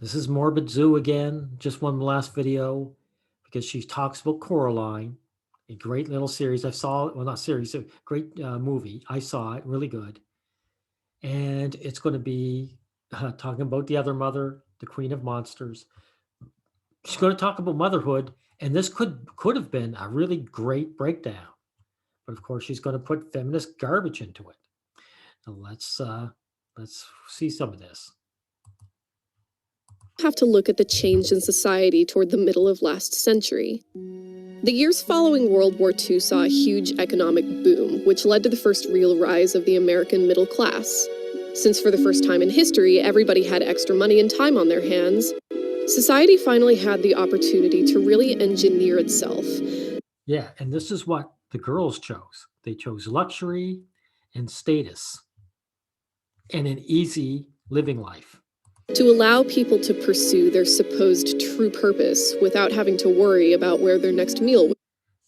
This is Morbid Zoo again, just one last video, because she talks about Coraline, a great little series. I saw it, well, not series, a great movie. I saw it, really good. And it's going to be talking about the other mother, the Queen of Monsters. She's going to talk about motherhood, and this could have been a really great breakdown. But of course, she's going to put feminist garbage into it. So let's see some of this. Have to look at the change in society toward the middle of last century. The years following World War II saw a huge economic boom, which led to the first real rise of the American middle class. Since for the first time in history, everybody had extra money and time on their hands, society finally had the opportunity to really engineer itself. Yeah, and this is what the girls chose. They chose luxury and status and an easy living life. To allow people to pursue their supposed true purpose without having to worry about where their next meal.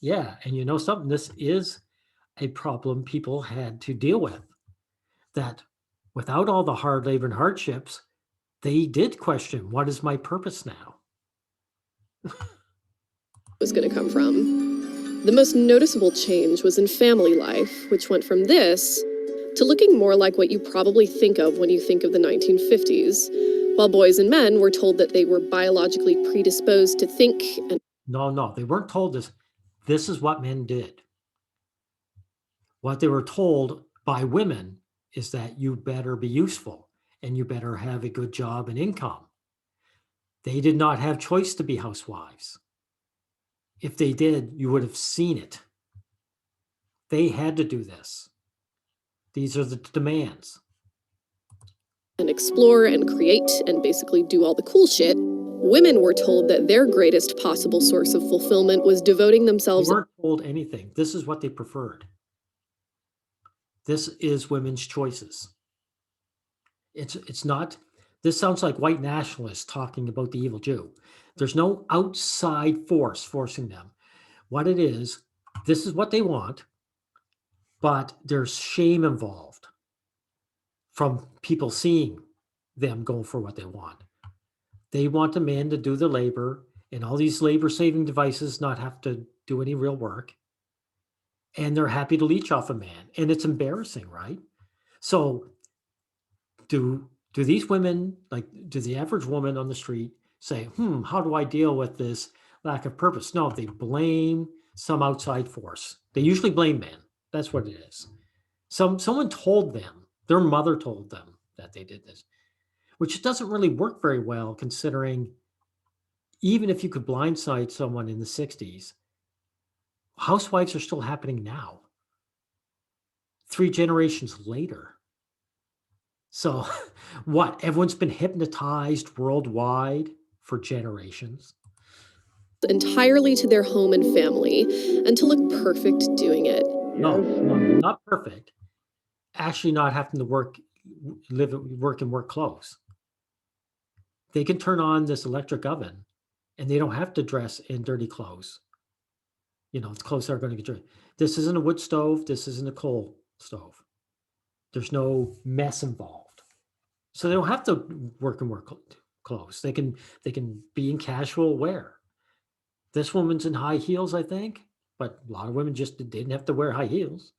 Yeah, and you know something? This is a problem people had to deal with. That without all the hard labor and hardships, they did question, what is my purpose now? Was going to come from. The most noticeable change was in family life, which went from this to looking more like what you probably think of when you think of the 1950s, while boys and men were told that they were biologically predisposed to think and... No, they weren't told this. This is what men did. What they were told by women is that you better be useful and you better have a good job and income. They did not have choice to be housewives. If they did, you would have seen it. They had to do this. These are the demands. And explore and create and basically do all the cool shit. Women were told that their greatest possible source of fulfillment was devoting themselves... They weren't told anything. This is what they preferred. This is women's choices. It's not, this sounds like white nationalists talking about the evil Jew. There's no outside force forcing them. What it is, this is what they want, but there's shame involved from people seeing them go for what they want. They want a man to do the labor and all these labor-saving devices not have to do any real work. And they're happy to leech off a man. And it's embarrassing, right? So do these women, like, do the average woman on the street say, how do I deal with this lack of purpose? No, they blame some outside force. They usually blame men. That's what it is. Someone told them, their mother told them that they did this, which doesn't really work very well considering even if you could blindside someone in the 60s, housewives are still happening now, 3 generations later. So what? Everyone's been hypnotized worldwide for generations. Entirely to their home and family, and to look perfect doing it. No, not perfect. Actually not having to work in work clothes. They can turn on this electric oven and they don't have to dress in dirty clothes. You know, it's clothes that are going to get dirty. This isn't a wood stove. This isn't a coal stove. There's no mess involved. So they don't have to work in work clothes. They can be in casual wear. This woman's in high heels, I think, but a lot of women just didn't have to wear high heels.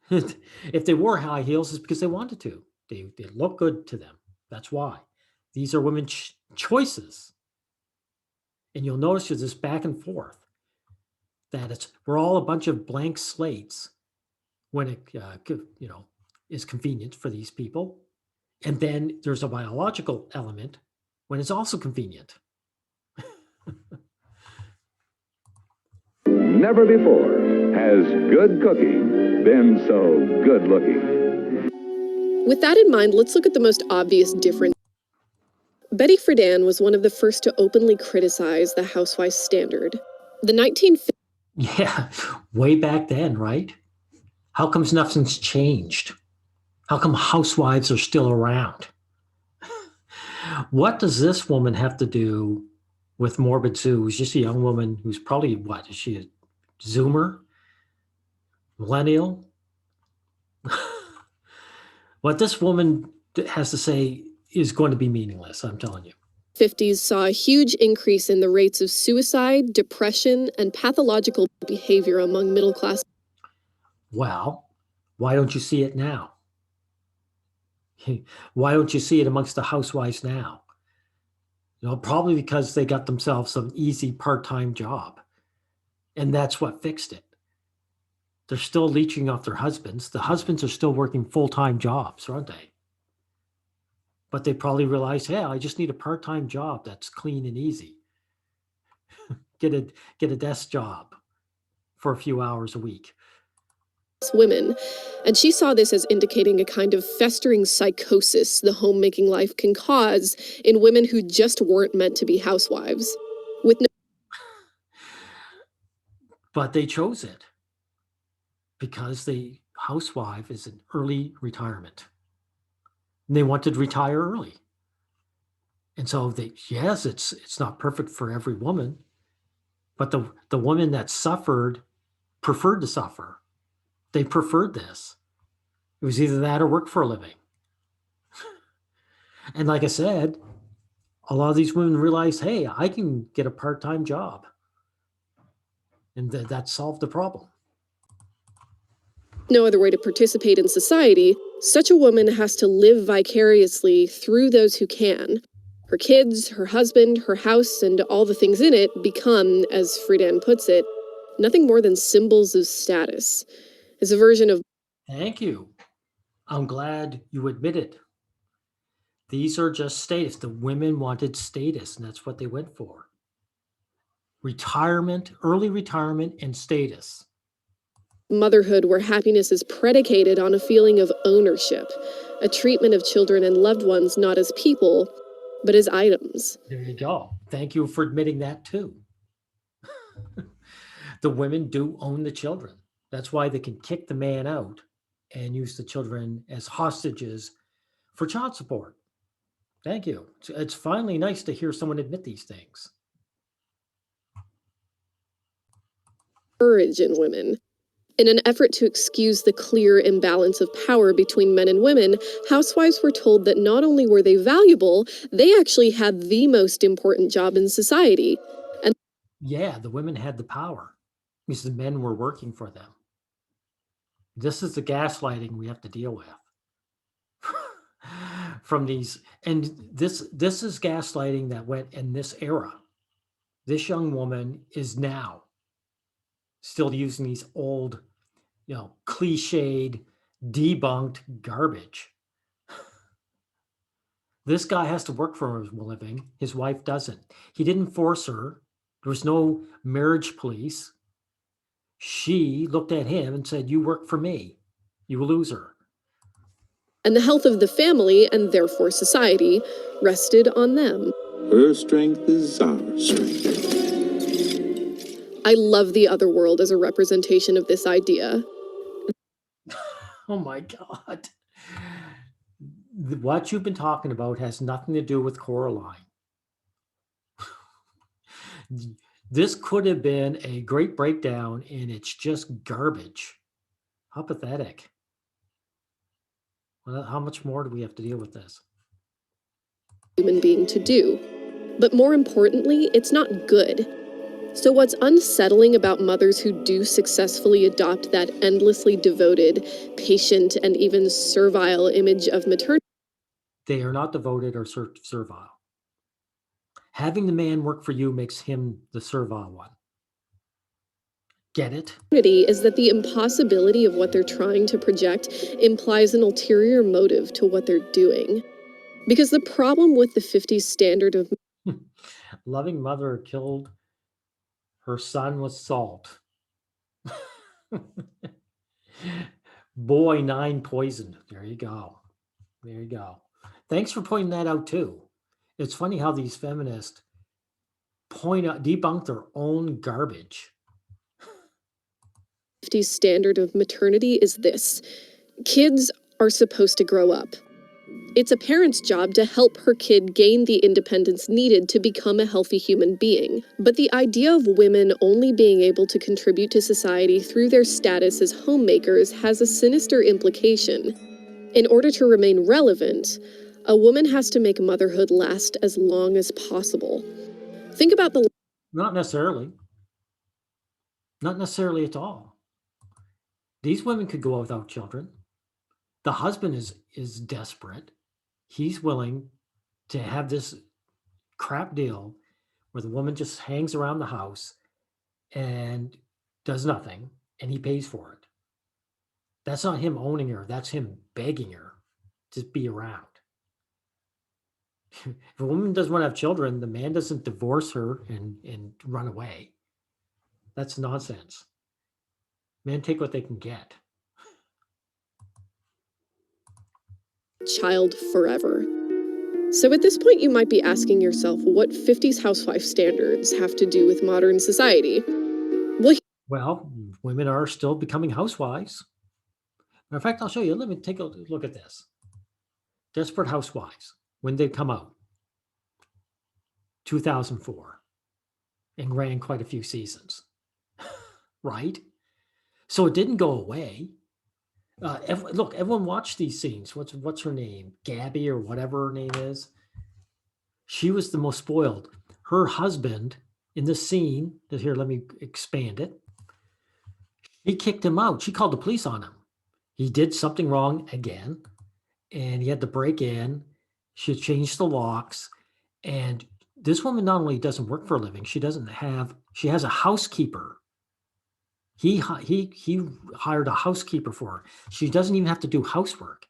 If they wore high heels, it's because they wanted to. They look good to them. That's why. These are women's choices. And you'll notice there's this back and forth that we're all a bunch of blank slates when it is convenient for these people. And then there's a biological element when it's also convenient. Never before has good cooking been so good looking. With that in mind, let's look at the most obvious difference. Betty Friedan was one of the first to openly criticize the housewife standard. The 1950s. Yeah, way back then, right? How come nothing's changed? How come housewives are still around? What does this woman have to do with Morbid Zoo, who's just a young woman who's probably, what, is she a Zoomer? Millennial? What this woman has to say is going to be meaningless, I'm telling you. 50s saw a huge increase in the rates of suicide, depression, and pathological behavior among middle-class. Well, why don't you see it now? Why don't you see it amongst the housewives now? Probably because they got themselves some easy part-time job, and that's what fixed it. They're still leeching off their husbands. The husbands are still working full-time jobs, aren't they? But they probably realize, hey, I just need a part-time job that's clean and easy. Get a desk job for a few hours a week. Women, and she saw this as indicating a kind of festering psychosis the homemaking life can cause in women who just weren't meant to be housewives. With no But they chose it because the housewife is an early retirement. And they wanted to retire early. And so yes, it's not perfect for every woman, but the woman that suffered preferred to suffer. They preferred this. It was either that or work for a living. And like I said, a lot of these women realized, hey, I can get a part-time job. And that solved the problem. no other way to participate in society, such a woman has to live vicariously through those who can. Her kids, her husband, her house, and all the things in it become, as Friedan puts it, nothing more than symbols of status. It's a version of Thank you. I'm glad you admit it. These are just status. The women wanted status, and that's what they went for. Retirement, early retirement, and status. motherhood where happiness is predicated on a feeling of ownership, a treatment of children and loved ones not as people, but as items. There you go. Thank you for admitting that too. The women do own the children. That's why they can kick the man out and use the children as hostages for child support. Thank you. It's finally nice to hear someone admit these things. Courage in women. In an effort to excuse the clear imbalance of power between men and women, housewives were told that not only were they valuable, they actually had the most important job in society. And Yeah, the women had the power because the men were working for them. This is the gaslighting we have to deal with from these. And this is gaslighting that went in this era. This young woman is now still using these old, cliched, debunked garbage. This guy has to work for a living. His wife doesn't. He didn't force her. There was no marriage police. She looked at him and said, you work for me, you loser. the health of the family, and therefore society, rested on them. Her strength is our strength. I love the other world as a representation of this idea. Oh my God. What you've been talking about has nothing to do with Coraline. This could have been a great breakdown, and it's just garbage. How pathetic. Well, how much more do we have to deal with this? Human being to do. But more importantly, it's not good. So what's unsettling about mothers who do successfully adopt that endlessly devoted, patient, and even servile image of maternity? They are not devoted or servile. Having the man work for you makes him the servile one. Get it? Is that the impossibility of what they're trying to project implies an ulterior motive to what they're doing. Because the problem with the 50s standard of Loving mother killed her son with salt. Boy 9 poisoned. There you go. There you go. Thanks for pointing that out too. It's funny how these feminists debunk their own garbage. 50s standard of maternity is this: kids are supposed to grow up. It's a parent's job to help her kid gain the independence needed to become a healthy human being. But the idea of women only being able to contribute to society through their status as homemakers has a sinister implication. In order to remain relevant, A woman has to make motherhood last as long as possible. Think about the Not necessarily. Not necessarily at all. These women could go without children. The husband is desperate. He's willing to have this crap deal where the woman just hangs around the house and does nothing, and he pays for it. That's not him owning her. That's him begging her to be around. If a woman doesn't want to have children, the man doesn't divorce her and run away. That's nonsense. Men take what they can get. child forever. So at this point, you might be asking yourself what 50s housewife standards have to do with modern society. Well, women are still becoming housewives. In fact, I'll show you. Let me take a look at this. Desperate Housewives, when they come out, 2004, and ran quite a few seasons, right? So it didn't go away. Look, everyone watched these scenes. What's her name? Gabby or whatever her name is. She was the most spoiled. Her husband in the scene, here, let me expand it. He kicked him out. She called the police on him. He did something wrong again, and he had to break in. She changed the locks, and this woman not only doesn't work for a living, she has a housekeeper. He hired a housekeeper for her. She doesn't even have to do housework.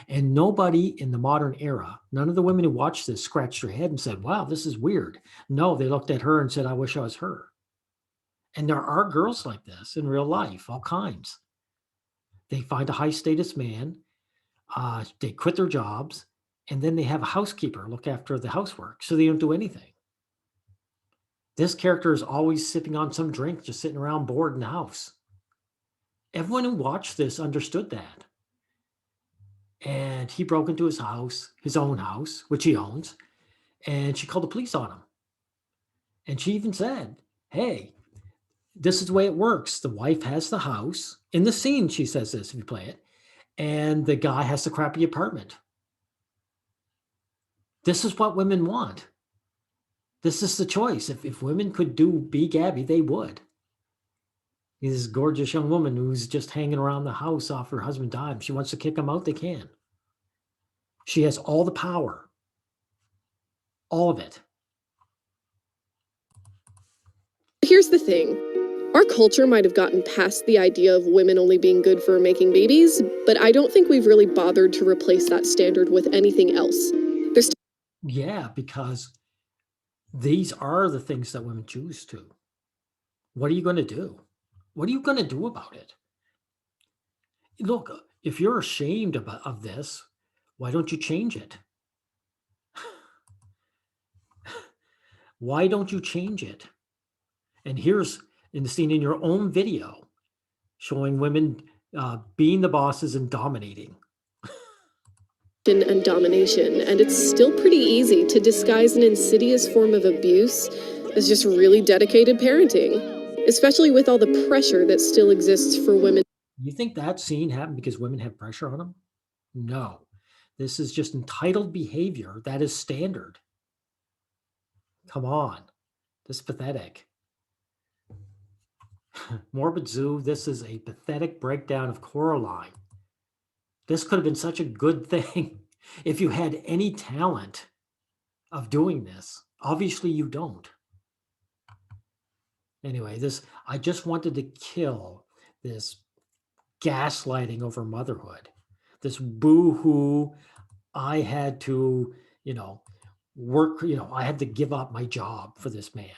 And nobody in the modern era, none of the women who watched this scratched their head and said, wow, this is weird. No, they looked at her and said, I wish I was her. And there are girls like this in real life, all kinds. They find a high status man, they quit their jobs, and then they have a housekeeper look after the housework, so they don't do anything. This character is always sipping on some drink, just sitting around bored in the house. Everyone who watched this understood that. And he broke into his house, his own house, which he owns, and she called the police on him. And she even said, hey, this is the way it works. The wife has the house. In the scene, she says this, if you play it, and the guy has the crappy apartment. This is what women want. This is the choice. If women could be Gabby, they would. This gorgeous young woman who's just hanging around the house off her husband dime. She wants to kick him out, they can. She has all the power. All of it. Here's the thing. Our culture might have gotten past the idea of women only being good for making babies, but I don't think we've really bothered to replace that standard with anything else. Yeah, because these are the things that women choose to. What are you going to do? What are you going to do about it? Look, if you're ashamed of this, why don't you change it? Why don't you change it? And here's in the scene in your own video showing women being the bosses and dominating. And domination, and it's still pretty easy to disguise an insidious form of abuse as just really dedicated parenting, especially with all the pressure that still exists for women. You think that scene happened because women have pressure on them? No. This is just entitled behavior that is standard. Come on. This is pathetic. Morbid Zoo, this is a pathetic breakdown of Coraline. This could have been such a good thing if you had any talent of doing this. Obviously, you don't. Anyway, I just wanted to kill this gaslighting over motherhood. This boo-hoo, I had to, work, I had to give up my job for this man,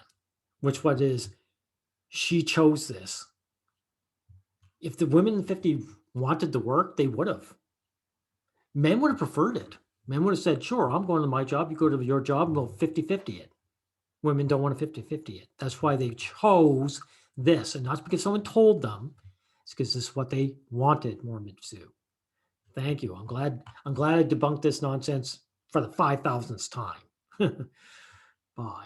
which what is, she chose this. If the women in 50 wanted to work, they would have. Men would have preferred it. Men would have said, sure, I'm going to my job, you go to your job, and we'll 50-50 it. Women don't want to 50-50 it. That's why they chose this, and not because someone told them. It's because this is what they wanted, Morbid Zoo. Thank you. I'm glad I debunked this nonsense for the 5,000th time. Bye.